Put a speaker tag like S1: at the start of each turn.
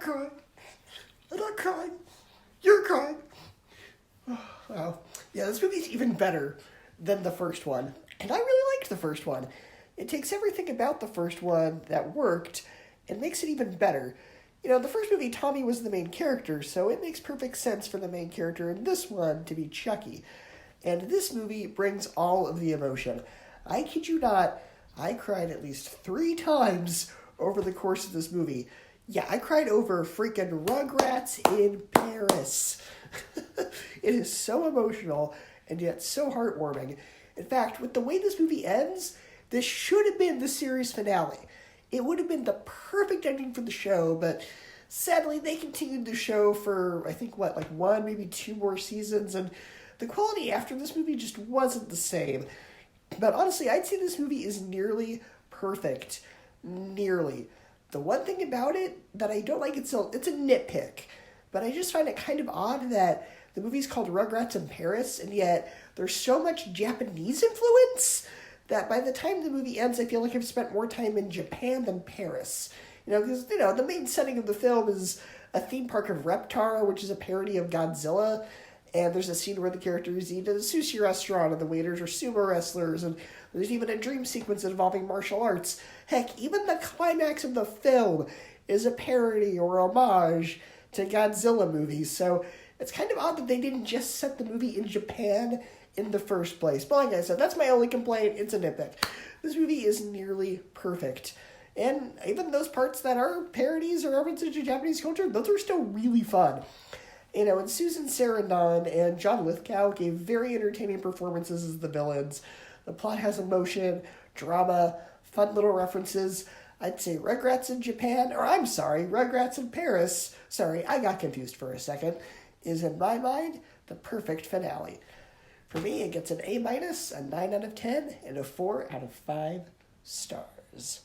S1: crying. I'm not crying. You're crying. Wow. Yeah, this movie's even better than the first one. And I really liked the first one. It takes everything about the first one that worked and makes it even better. You know, the first movie, Tommy was the main character, so it makes perfect sense for the main character in this one to be Chuckie. And this movie brings all of the emotion. I kid you not, I cried at least 3 times over the course of this movie. Yeah, I cried over freaking Rugrats in Paris. It is so emotional and yet so heartwarming. In fact, with the way this movie ends, this should have been the series finale. It would have been the perfect ending for the show, but sadly they continued the show for, I think, 1, maybe 2 more seasons, and the quality after this movie just wasn't the same. But honestly, I'd say this movie is nearly perfect. Nearly. The one thing about it that I don't like, it's a nitpick, but I just find it kind of odd that the movie's called Rugrats in Paris, and yet there's so much Japanese influence that by the time the movie ends, I feel like I've spent more time in Japan than Paris. Because, the main setting of the film is a theme park of Reptar, which is a parody of Godzilla, and there's a scene where the characters eat at a sushi restaurant, and the waiters are sumo wrestlers, and there's even a dream sequence involving martial arts. Heck, even the climax of the film is a parody or homage to Godzilla movies, so it's kind of odd that they didn't just set the movie in Japan in the first place. But like I said, that's my only complaint. It's a nitpick. This movie is nearly perfect. And even those parts that are parodies or references to Japanese culture, those are still really fun. And Susan Sarandon and John Lithgow gave very entertaining performances as the villains. The plot has emotion, drama, fun little references. I'd say Rugrats in Japan, Rugrats in Paris, I got confused for a second, is in my mind the perfect finale. For me, it gets an A-, a 9 out of 10, and a 4 out of 5 stars.